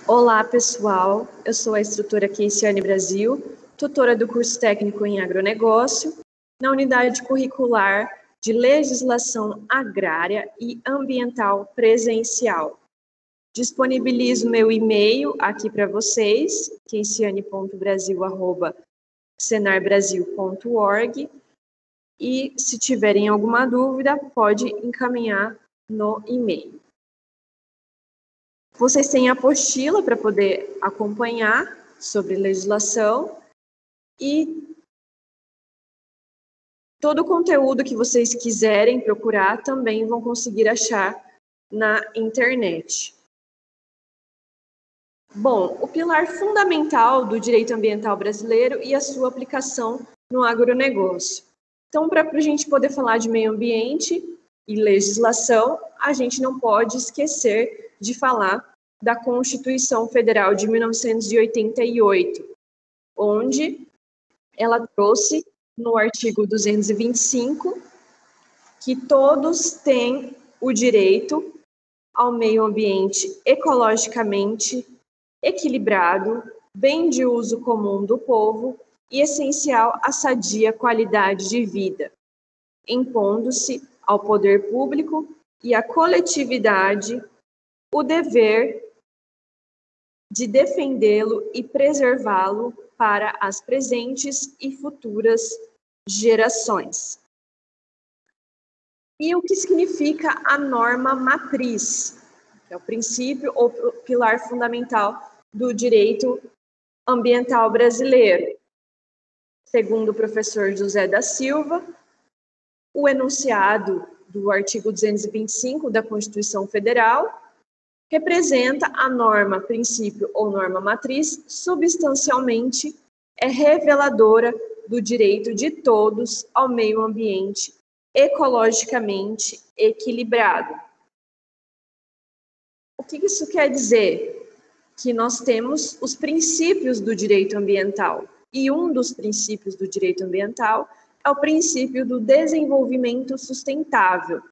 Olá, pessoal. Eu sou a instrutora Keiciane Brasil, tutora do curso técnico em agronegócio, na unidade curricular de legislação agrária e ambiental presencial. Disponibilizo meu e-mail aqui para vocês, keiciane.brasil@senarbrasil.org, e se tiverem alguma dúvida, pode encaminhar no e-mail. Vocês têm a apostila para poder acompanhar sobre legislação e todo o conteúdo que vocês quiserem procurar também vão conseguir achar na internet. Bom, o pilar fundamental do direito ambiental brasileiro e a sua aplicação no agronegócio. Então, para a gente poder falar de meio ambiente e legislação, a gente não pode esquecer de falar da Constituição Federal de 1988, onde ela trouxe, no artigo 225, que todos têm o direito ao meio ambiente ecologicamente equilibrado, bem de uso comum do povo e essencial à sadia qualidade de vida, impondo-se ao poder público e à coletividade o dever de defendê-lo e preservá-lo para as presentes e futuras gerações. E o que significa a norma matriz, que é o princípio ou pilar fundamental do direito ambiental brasileiro? Segundo o professor José da Silva, o enunciado do artigo 225 da Constituição Federal representa a norma, princípio ou norma matriz, substancialmente é reveladora do direito de todos ao meio ambiente ecologicamente equilibrado. O que isso quer dizer? Que nós temos os princípios do direito ambiental, e um dos princípios do direito ambiental é o princípio do desenvolvimento sustentável,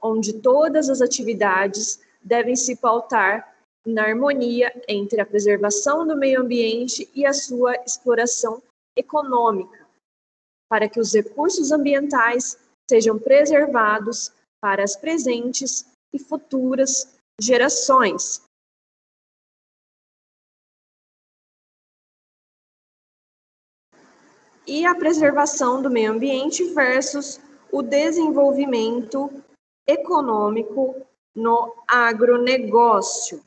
onde todas as atividades devem se pautar na harmonia entre a preservação do meio ambiente e a sua exploração econômica, para que os recursos ambientais sejam preservados para as presentes e futuras gerações. E a preservação do meio ambiente versus o desenvolvimento econômico no agronegócio. O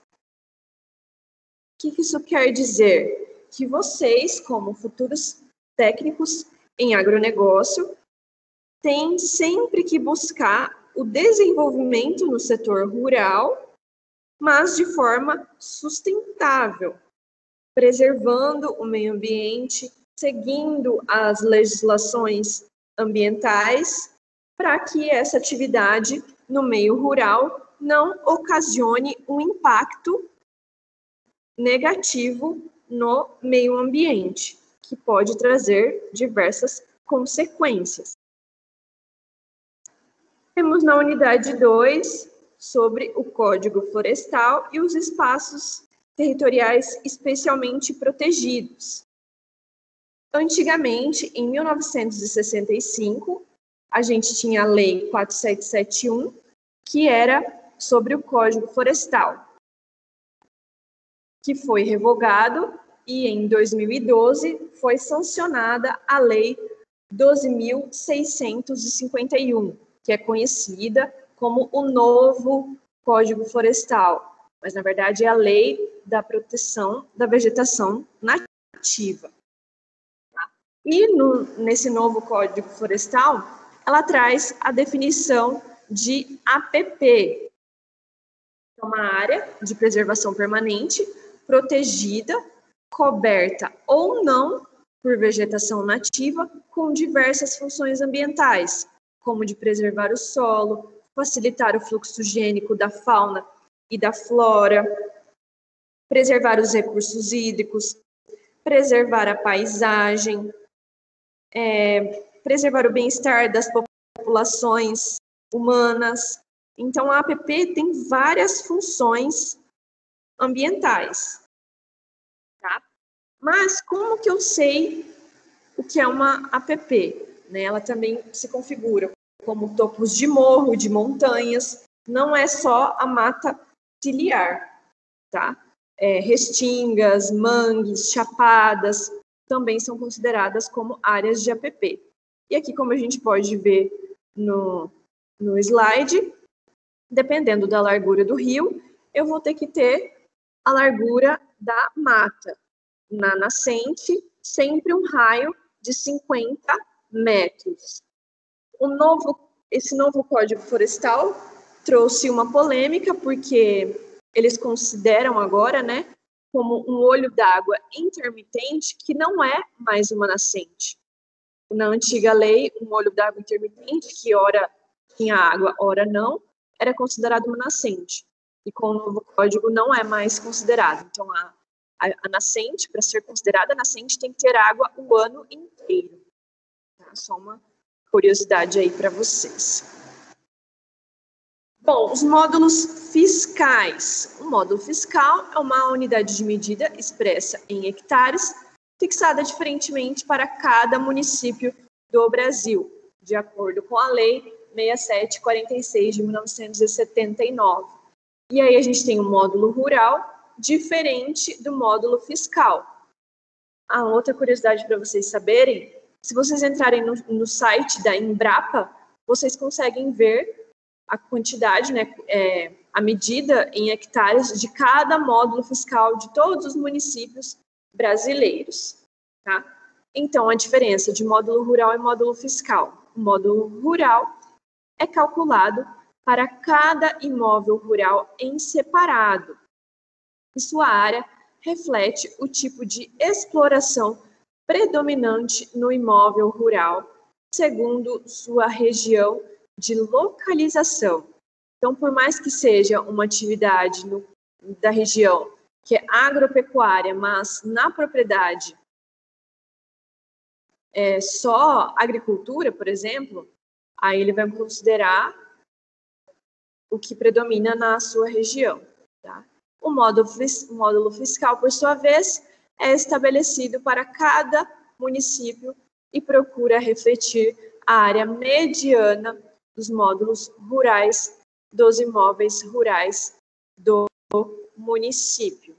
que isso quer dizer? Que vocês, como futuros técnicos em agronegócio, têm sempre que buscar o desenvolvimento no setor rural, mas de forma sustentável, preservando o meio ambiente, seguindo as legislações ambientais, para que essa atividade no meio rural não ocasione um impacto negativo no meio ambiente, que pode trazer diversas consequências. Temos na unidade 2 sobre o Código Florestal e os espaços territoriais especialmente protegidos. Antigamente, em 1965, a gente tinha a Lei 4771, que era sobre o Código Florestal, que foi revogado e em 2012 foi sancionada a Lei 12.651, que é conhecida como o novo Código Florestal, mas na verdade é a Lei da Proteção da Vegetação Nativa. E nesse novo Código Florestal, ela traz a definição de APP, uma área de preservação permanente, protegida, coberta ou não por vegetação nativa, com diversas funções ambientais, como de preservar o solo, facilitar o fluxo gênico da fauna e da flora, preservar os recursos hídricos, preservar a paisagem, preservar o bem-estar das populações humanas. Então, a APP tem várias funções ambientais, tá? Mas como que eu sei o que é uma APP? Né? Ela também se configura como topos de morro, de montanhas, não é só a mata ciliar, tá? Restingas, mangues, chapadas, também são consideradas como áreas de APP. E aqui, como a gente pode ver no slide, dependendo da largura do rio, eu vou ter que ter a largura da mata. Na nascente, sempre um raio de 50 metros. Esse novo Código Florestal trouxe uma polêmica, porque eles consideram agora, né, como um olho d'água intermitente, que não é mais uma nascente. Na antiga lei, um olho d'água intermitente, que ora tinha água, ora não, era considerado uma nascente. E com o novo código não é mais considerado. Então, a nascente, para ser considerada nascente, tem que ter água o ano inteiro. Tá? Só uma curiosidade aí para vocês. Bom, os módulos fiscais. O módulo fiscal é uma unidade de medida expressa em hectares, fixada diferentemente para cada município do Brasil, de acordo com a Lei 6746 de 1979. E aí a gente tem um módulo rural diferente do módulo fiscal. A outra curiosidade para vocês saberem, se vocês entrarem no site da Embrapa, vocês conseguem ver a quantidade, né, a medida em hectares de cada módulo fiscal de todos os municípios brasileiros, tá? Então, a diferença de módulo rural e módulo fiscal. O módulo rural é calculado para cada imóvel rural em separado, e sua área reflete o tipo de exploração predominante no imóvel rural, segundo sua região de localização. Então, por mais que seja uma atividade da região que é agropecuária, mas na propriedade é só agricultura, por exemplo, aí ele vai considerar o que predomina na sua região. Tá? O módulo fiscal, por sua vez, é estabelecido para cada município e procura refletir a área mediana dos módulos rurais, dos imóveis rurais do município.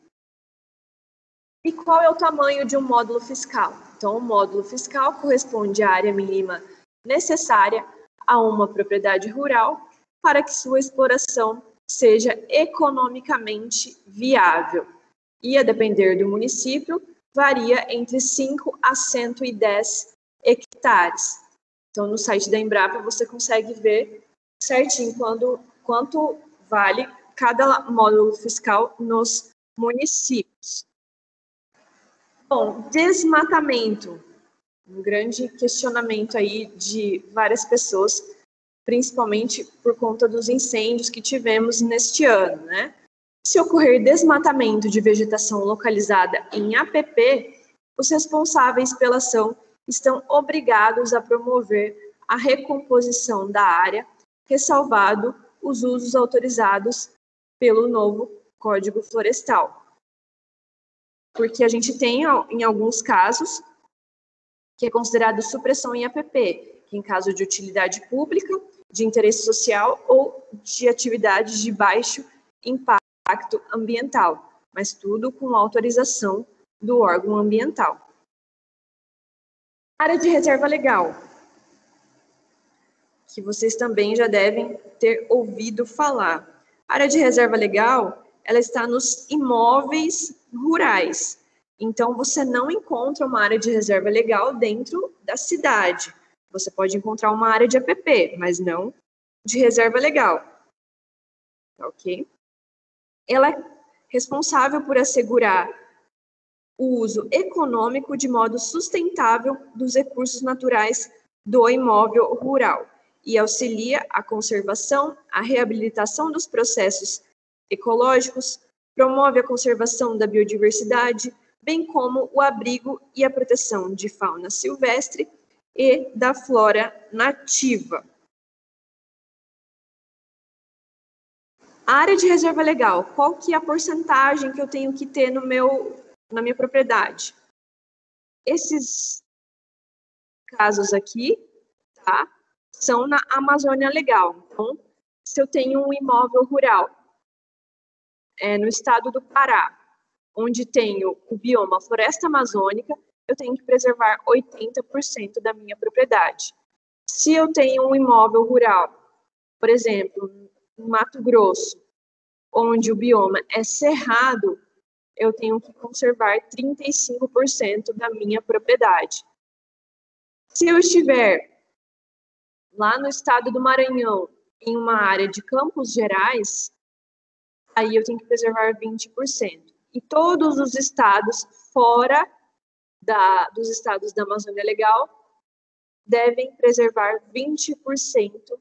E qual é o tamanho de um módulo fiscal? Então, o módulo fiscal corresponde à área mínima necessária a uma propriedade rural para que sua exploração seja economicamente viável. E, a depender do município, varia entre 5 a 110 hectares. Então, no site da Embrapa, você consegue ver certinho quanto vale cada módulo fiscal nos municípios. Bom, desmatamento. Um grande questionamento aí de várias pessoas, principalmente por conta dos incêndios que tivemos neste ano, né? Se ocorrer desmatamento de vegetação localizada em APP, os responsáveis pela ação estão obrigados a promover a recomposição da área, ressalvado os usos autorizados pelo novo Código Florestal. Porque a gente tem, em alguns casos, que é considerado supressão em APP, que em caso de utilidade pública, de interesse social ou de atividades de baixo impacto ambiental, mas tudo com autorização do órgão ambiental. Área de reserva legal, que vocês também já devem ter ouvido falar. A área de reserva legal, ela está nos imóveis rurais. Então, você não encontra uma área de reserva legal dentro da cidade. Você pode encontrar uma área de APP, mas não de reserva legal. Ok? Ela é responsável por assegurar o uso econômico de modo sustentável dos recursos naturais do imóvel rural e auxilia a conservação, a reabilitação dos processos ecológicos, promove a conservação da biodiversidade, bem como o abrigo e a proteção de fauna silvestre e da flora nativa. A área de reserva legal, qual que é a porcentagem que eu tenho que ter na minha propriedade? Esses casos aqui, tá, são na Amazônia Legal. Então, se eu tenho um imóvel rural no estado do Pará, onde tenho o bioma floresta amazônica, eu tenho que preservar 80% da minha propriedade. Se eu tenho um imóvel rural, por exemplo, no Mato Grosso, onde o bioma é cerrado, eu tenho que conservar 35% da minha propriedade. Se eu estiver lá no estado do Maranhão, em uma área de Campos Gerais, aí eu tenho que preservar 20%. E todos os estados fora dos estados da Amazônia Legal devem preservar 20%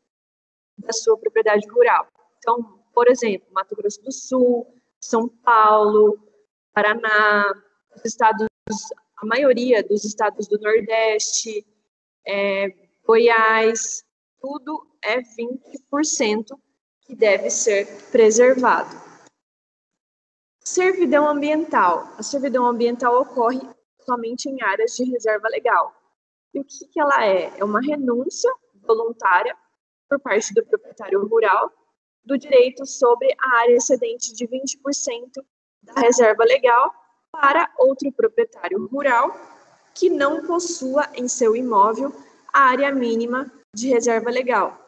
da sua propriedade rural. Então, por exemplo, Mato Grosso do Sul, São Paulo, Paraná, os estados, a maioria dos estados do Nordeste, Goiás, tudo é 20% que deve ser preservado. Servidão ambiental. A servidão ambiental ocorre somente em áreas de reserva legal. E o que ela é? É uma renúncia voluntária por parte do proprietário rural do direito sobre a área excedente de 20% da reserva legal para outro proprietário rural que não possua em seu imóvel a área mínima de reserva legal.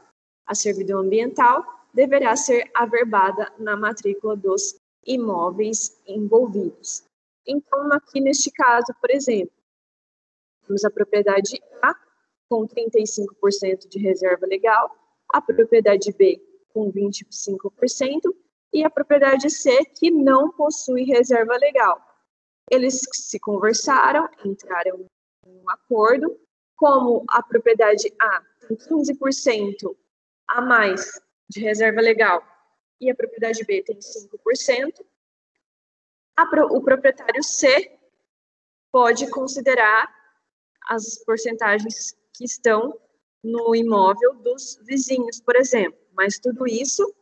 A servidão ambiental deverá ser averbada na matrícula dos imóveis envolvidos. Então, aqui neste caso, por exemplo, temos a propriedade A com 35% de reserva legal, a propriedade B com 25% e a propriedade C que não possui reserva legal. Eles se conversaram, entraram em um acordo, como a propriedade A tem 15% a mais de reserva legal e a propriedade B tem 5%, o proprietário C pode considerar as porcentagens que estão no imóvel dos vizinhos, por exemplo. Mas tudo isso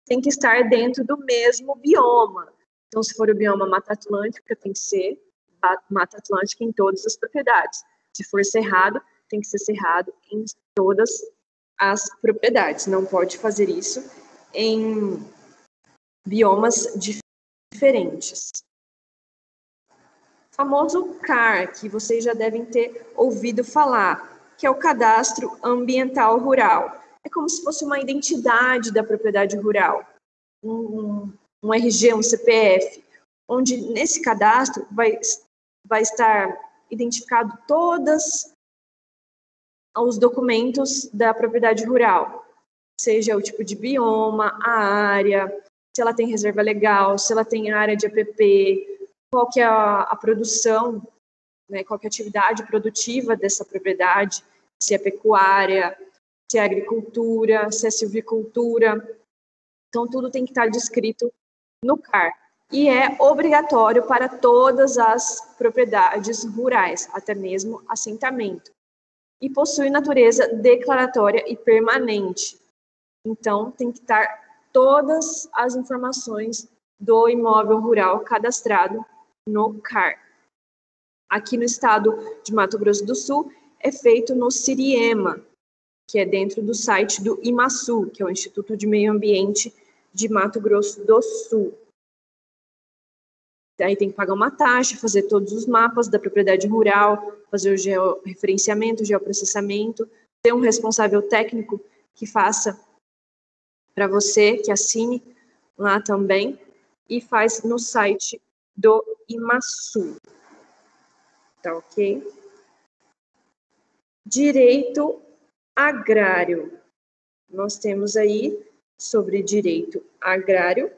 tem que estar dentro do mesmo bioma. Então, se for o bioma Mata Atlântica, tem que ser Mata Atlântica em todas as propriedades. Se for cerrado, tem que ser cerrado em todas as propriedades. Não pode fazer isso em biomas diferentes. O famoso CAR, que vocês já devem ter ouvido falar, que é o Cadastro Ambiental Rural. É como se fosse uma identidade da propriedade rural, um RG, um CPF, onde nesse cadastro vai estar identificado todos os documentos da propriedade rural, seja o tipo de bioma, a área, se ela tem reserva legal, se ela tem área de APP, qual que é a produção, né, qual que é a atividade produtiva dessa propriedade, se é pecuária, se é agricultura, se é silvicultura. Então, tudo tem que estar descrito no CAR. E é obrigatório para todas as propriedades rurais, até mesmo assentamento. E possui natureza declaratória e permanente. Então, tem que estar todas as informações do imóvel rural cadastrado no CAR. Aqui no estado de Mato Grosso do Sul, é feito no Siriema, que é dentro do site do IMASU, que é o Instituto de Meio Ambiente de Mato Grosso do Sul. Aí tem que pagar uma taxa, fazer todos os mapas da propriedade rural, fazer o georreferenciamento, o geoprocessamento, ter um responsável técnico que faça para você, que assine lá também, e faz no site do IMASU. Tá ok? Direito agrário. Nós temos aí sobre direito agrário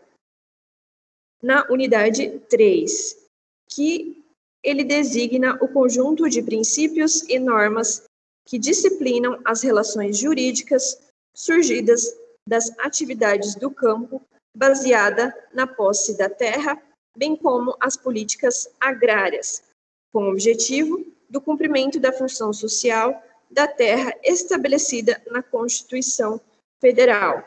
na unidade 3, que ele designa o conjunto de princípios e normas que disciplinam as relações jurídicas surgidas das atividades do campo baseada na posse da terra, bem como as políticas agrárias, com o objetivo do cumprimento da função social da terra estabelecida na Constituição Federal,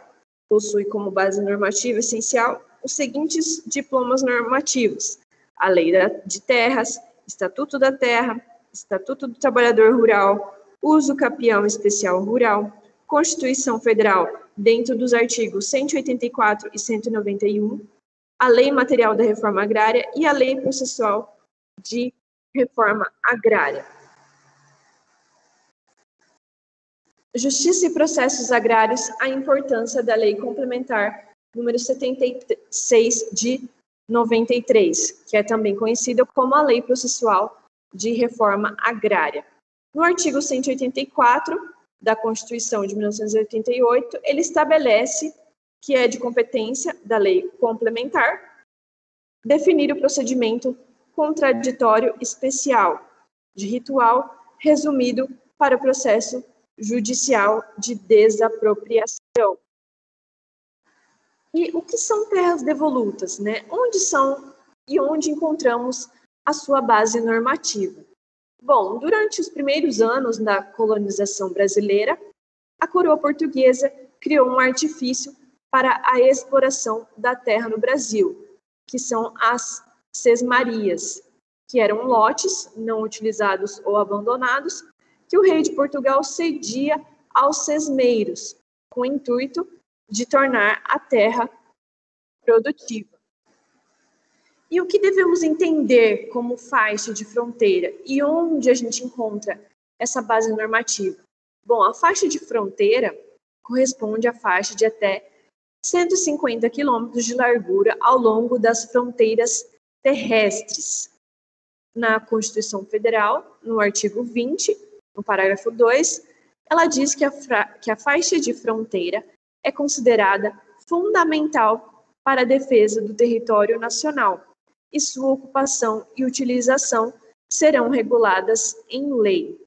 possui como base normativa essencial os seguintes diplomas normativos: a Lei de Terras, Estatuto da Terra, Estatuto do Trabalhador Rural, Uso Capião Especial Rural, Constituição Federal, dentro dos artigos 184 e 191, a Lei Material da Reforma Agrária e a Lei Processual de Reforma Agrária. Justiça e Processos Agrários, a importância da Lei Complementar número 76 de 93, que é também conhecida como a Lei Processual de Reforma Agrária. No artigo 184 da Constituição de 1988, ele estabelece que é de competência da Lei Complementar definir o procedimento contraditório especial de ritual resumido para o processo judicial de desapropriação. E o que são terras devolutas, né? Onde são e onde encontramos a sua base normativa? Bom, durante os primeiros anos da colonização brasileira, a coroa portuguesa criou um artifício para a exploração da terra no Brasil, que são as sesmarias, que eram lotes não utilizados ou abandonados, que o rei de Portugal cedia aos sesmeiros, com o intuito de tornar a terra produtiva. E o que devemos entender como faixa de fronteira e onde a gente encontra essa base normativa? Bom, a faixa de fronteira corresponde à faixa de até 150 quilômetros de largura ao longo das fronteiras terrestres. Na Constituição Federal, no artigo 20, no parágrafo 2, ela diz que a faixa de fronteira é considerada fundamental para a defesa do território nacional e sua ocupação e utilização serão reguladas em lei.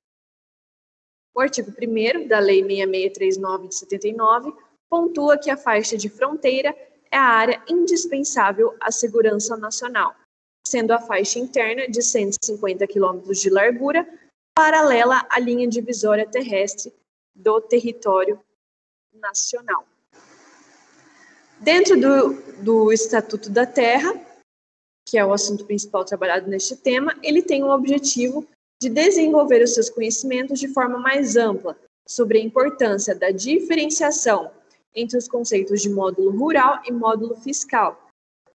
O artigo 1º da Lei 6639 de 79 pontua que a faixa de fronteira é a área indispensável à segurança nacional, sendo a faixa interna de 150 km de largura paralela à linha divisória terrestre do território nacional. Dentro do Estatuto da Terra, que é o assunto principal trabalhado neste tema, ele tem o objetivo de desenvolver os seus conhecimentos de forma mais ampla sobre a importância da diferenciação entre os conceitos de módulo rural e módulo fiscal,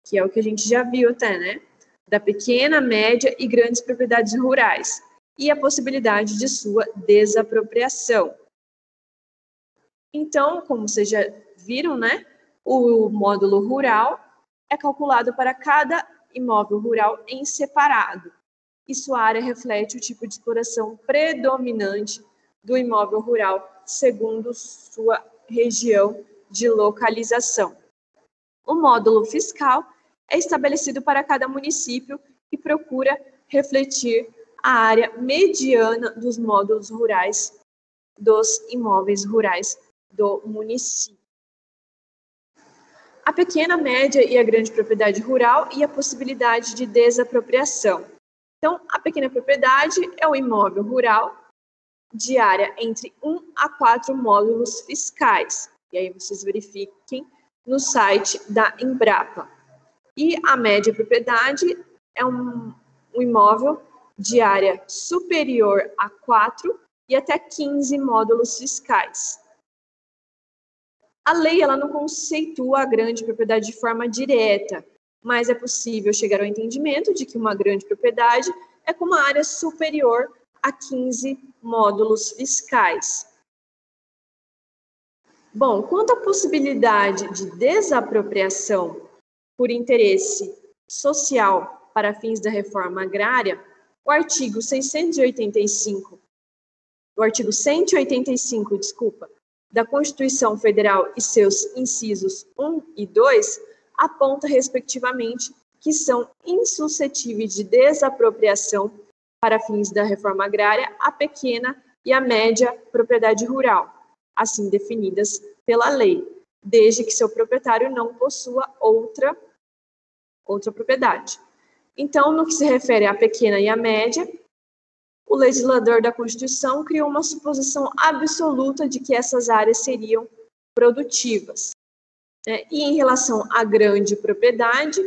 que é o que a gente já viu até, né? Da pequena, média e grandes propriedades rurais, e a possibilidade de sua desapropriação. Então, como vocês já viram, né? O módulo rural é calculado para cada imóvel rural em separado, e sua área reflete o tipo de exploração predominante do imóvel rural, segundo sua região de localização. O módulo fiscal é estabelecido para cada município e procura refletir a área mediana dos módulos rurais, dos imóveis rurais do município. A pequena, média e a grande propriedade rural e a possibilidade de desapropriação. Então, a pequena propriedade é o imóvel rural de área entre 1 a 4 módulos fiscais. E aí vocês verifiquem no site da Embrapa. E a média propriedade é um imóvel de área superior a 4 e até 15 módulos fiscais. A lei ela não conceitua a grande propriedade de forma direta, mas é possível chegar ao entendimento de que uma grande propriedade é com uma área superior a 15 módulos fiscais. Bom, quanto à possibilidade de desapropriação por interesse social para fins da reforma agrária, o artigo 185, da Constituição Federal e seus incisos 1 e 2 aponta, respectivamente, que são insuscetíveis de desapropriação para fins da reforma agrária a pequena e a média propriedade rural, assim definidas pela lei, desde que seu proprietário não possua outra propriedade. Então, no que se refere à pequena e à média, o legislador da Constituição criou uma suposição absoluta de que essas áreas seriam produtivas. E em relação à grande propriedade,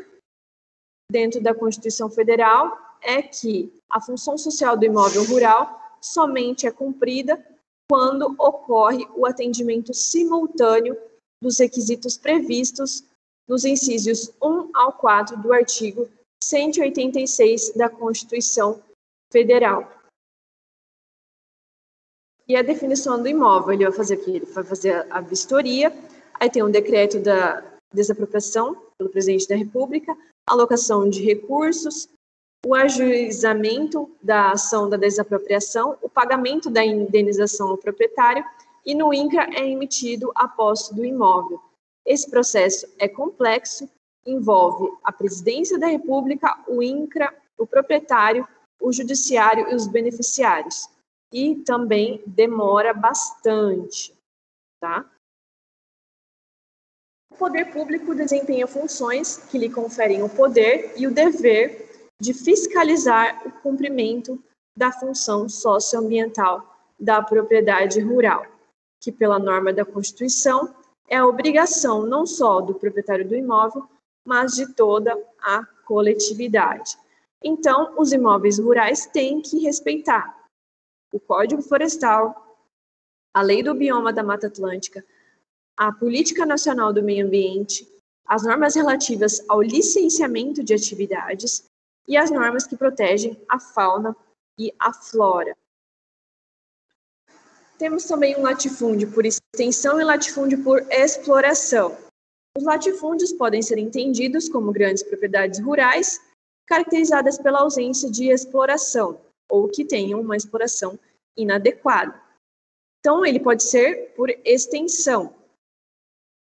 dentro da Constituição Federal, é que a função social do imóvel rural somente é cumprida quando ocorre o atendimento simultâneo dos requisitos previstos nos incisos 1 ao 4 do artigo 186 da Constituição Federal. E a definição do imóvel, ele vai fazer o quê? Ele vai fazer a vistoria, aí tem um decreto da desapropriação pelo presidente da República, alocação de recursos, o ajuizamento da ação da desapropriação, o pagamento da indenização ao proprietário e no INCRA é emitido a posse do imóvel. Esse processo é complexo, envolve a presidência da República, o INCRA, o proprietário, o judiciário e os beneficiários. E também demora bastante, tá? O poder público desempenha funções que lhe conferem o poder e o dever de fiscalizar o cumprimento da função socioambiental da propriedade rural, que pela norma da Constituição é a obrigação não só do proprietário do imóvel, mas de toda a coletividade. Então, os imóveis rurais têm que respeitar o Código Florestal, a Lei do Bioma da Mata Atlântica, a Política Nacional do Meio Ambiente, as normas relativas ao licenciamento de atividades e as normas que protegem a fauna e a flora. Temos também um latifúndio por extensão e latifúndio por exploração. Os latifúndios podem ser entendidos como grandes propriedades rurais, caracterizadas pela ausência de exploração, ou que tenham uma exploração inadequada. Então, ele pode ser por extensão,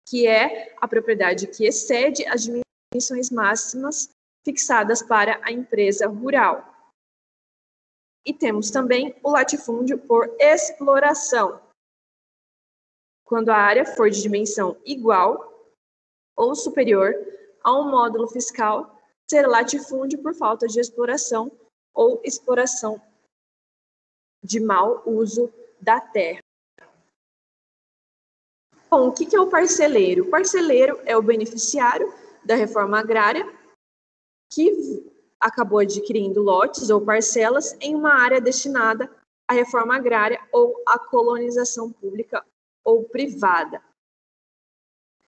que é a propriedade que excede as dimensões máximas fixadas para a empresa rural. E temos também o latifúndio por exploração, quando a área for de dimensão igual ou superior a um módulo fiscal, será latifúndio por falta de exploração ou exploração de mau uso da terra. Bom, o que é o parceleiro? O parceleiro é o beneficiário da reforma agrária que acabou adquirindo lotes ou parcelas em uma área destinada à reforma agrária ou à colonização pública ou privada.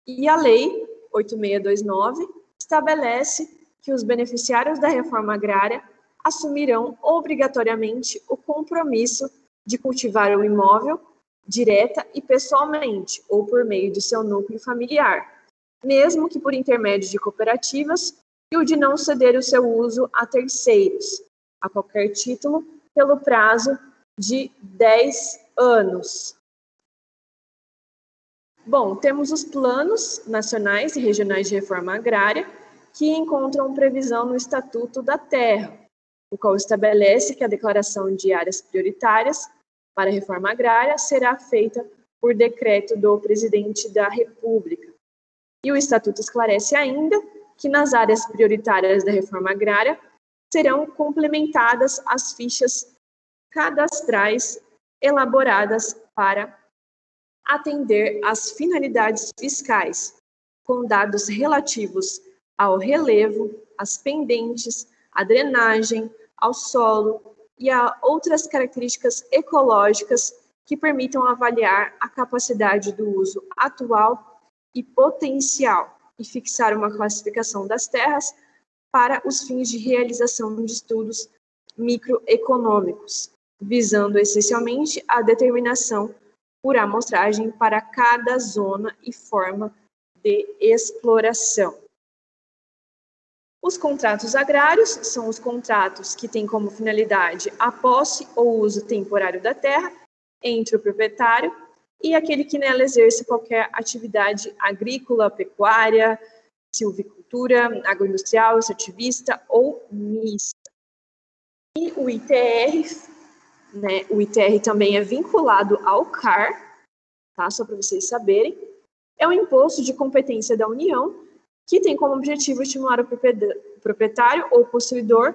E a Lei 8629 estabelece que os beneficiários da reforma agrária assumirão obrigatoriamente o compromisso de cultivar o imóvel direta e pessoalmente, ou por meio de seu núcleo familiar, mesmo que por intermédio de cooperativas, e o de não ceder o seu uso a terceiros, a qualquer título, pelo prazo de 10 anos. Bom, temos os planos nacionais e regionais de reforma agrária, que encontram previsão no Estatuto da Terra, o qual estabelece que a declaração de áreas prioritárias para a reforma agrária será feita por decreto do Presidente da República. E o Estatuto esclarece ainda que nas áreas prioritárias da reforma agrária serão complementadas as fichas cadastrais elaboradas para atender às finalidades fiscais, com dados relativos ao relevo, às pendentes, à drenagem, ao solo e a outras características ecológicas que permitam avaliar a capacidade do uso atual e potencial e fixar uma classificação das terras para os fins de realização de estudos microeconômicos, visando essencialmente a determinação por amostragem para cada zona e forma de exploração. Os contratos agrários são os contratos que têm como finalidade a posse ou uso temporário da terra entre o proprietário e aquele que nela exerce qualquer atividade agrícola, pecuária, silvicultura, agroindustrial, extrativista ou mista. E o ITR, o ITR também é vinculado ao CAR, tá? Só para vocês saberem, é um imposto de competência da União que tem como objetivo estimular o proprietário ou possuidor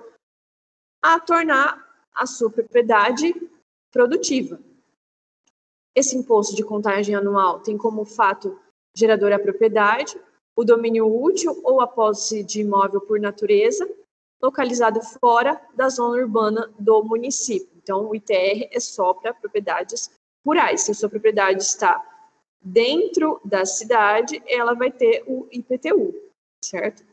a tornar a sua propriedade produtiva. Esse imposto de contagem anual tem como fato gerador é a propriedade, o domínio útil ou a posse de imóvel por natureza, localizado fora da zona urbana do município. Então, o ITR é só para propriedades rurais. Se a sua propriedade está dentro da cidade, ela vai ter o IPTU, certo?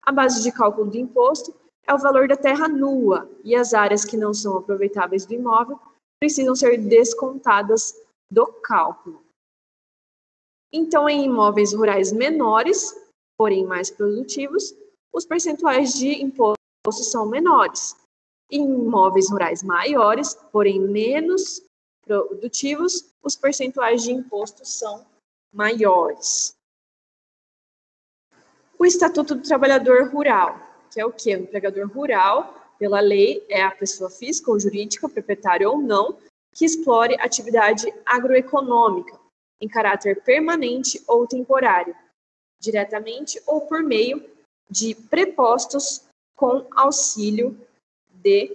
A base de cálculo do imposto é o valor da terra nua e as áreas que não são aproveitáveis do imóvel precisam ser descontadas do cálculo. Então, em imóveis rurais menores, porém mais produtivos, os percentuais de imposto são menores. Em imóveis rurais maiores, porém menos produtivos, os percentuais de imposto são maiores. O Estatuto do Trabalhador Rural, que é o quê? O empregador rural, pela lei, é a pessoa física ou jurídica, proprietária ou não, que explore atividade agroeconômica em caráter permanente ou temporário, diretamente ou por meio de prepostos com auxílio de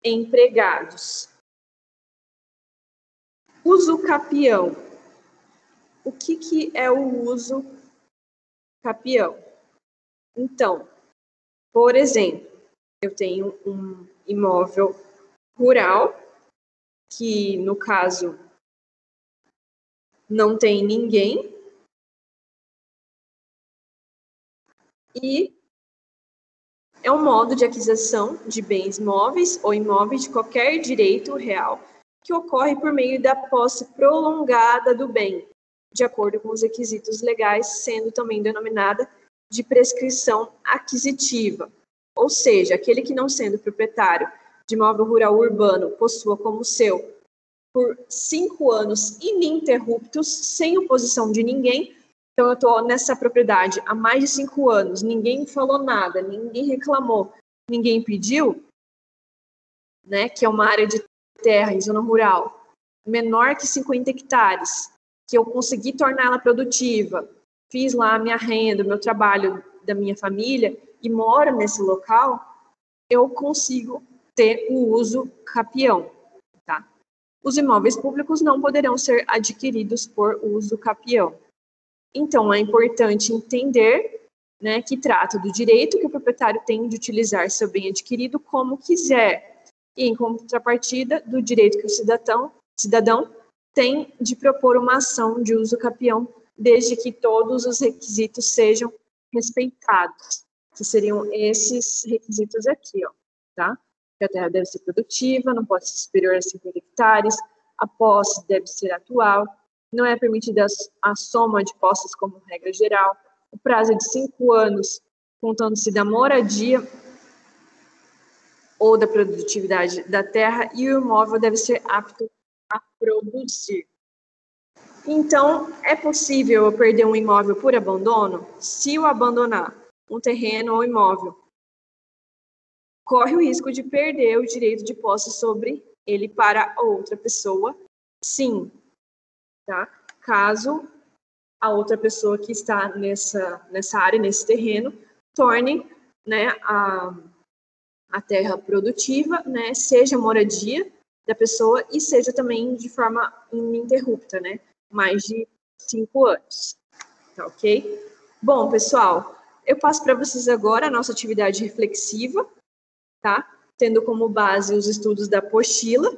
empregados. Uso capião. O que é o uso capião? Então, por exemplo, eu tenho um imóvel rural, que no caso não tem ninguém, e é um modo de aquisição de bens móveis ou imóveis de qualquer direito real que ocorre por meio da posse prolongada do bem, de acordo com os requisitos legais, sendo também denominada de prescrição aquisitiva. Ou seja, aquele que não sendo proprietário de imóvel rural urbano possua como seu por 5 anos ininterruptos, sem oposição de ninguém. Então, eu estou nessa propriedade há mais de 5 anos, ninguém falou nada, ninguém reclamou, ninguém pediu, né, que é uma área de terra em zona rural, menor que 50 hectares, que eu consegui torná-la produtiva, fiz lá a minha renda, o meu trabalho da minha família e moro nesse local, eu consigo ter o uso capião, tá? Os imóveis públicos não poderão ser adquiridos por uso capião. Então, é importante entender, né, que trata do direito que o proprietário tem de utilizar seu bem adquirido como quiser, e em contrapartida do direito que o cidadão tem de propor uma ação de uso capião, desde que todos os requisitos sejam respeitados, que seriam esses requisitos aqui, ó, tá? Que a terra deve ser produtiva, não pode ser superior a 50 hectares, a posse deve ser atual, não é permitida a soma de posses como regra geral, o prazo é de 5 anos, contando-se da moradia ou da produtividade da terra, e o imóvel deve ser apto a produzir. Então, é possível eu perder um imóvel por abandono? Se eu abandonar um terreno ou imóvel, corre o risco de perder o direito de posse sobre ele para outra pessoa? Sim, tá? Caso a outra pessoa que está nessa área, nesse terreno, torne, né, a terra produtiva, né, seja moradia da pessoa e seja também de forma ininterrupta, né, mais de 5 anos, tá ok? Bom, pessoal, eu passo para vocês agora a nossa atividade reflexiva, tá? Tendo como base os estudos da apostila,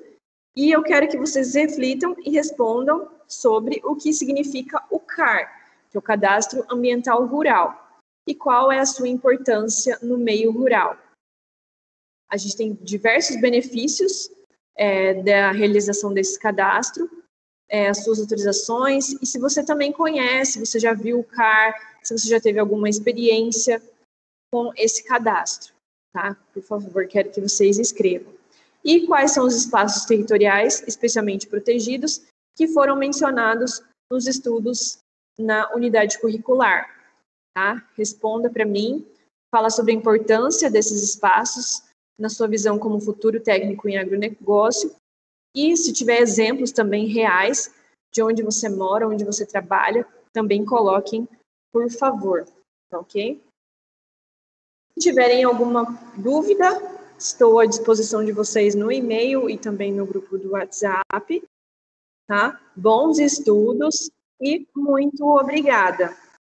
e eu quero que vocês reflitam e respondam sobre o que significa o CAR, que é o Cadastro Ambiental Rural, e qual é a sua importância no meio rural. A gente tem diversos benefícios da realização desse cadastro, as suas autorizações, e se você também conhece, você já viu o CAR, se você já teve alguma experiência com esse cadastro, tá? Por favor, quero que vocês escrevam. E quais são os espaços territoriais especialmente protegidos que foram mencionados nos estudos na unidade curricular, tá? Responda para mim, fala sobre a importância desses espaços na sua visão como futuro técnico em agronegócio e se tiver exemplos também reais de onde você mora, onde você trabalha, também coloquem, por favor, tá ok? Se tiverem alguma dúvida, estou à disposição de vocês no e-mail e também no grupo do WhatsApp, tá? Bons estudos e muito obrigada.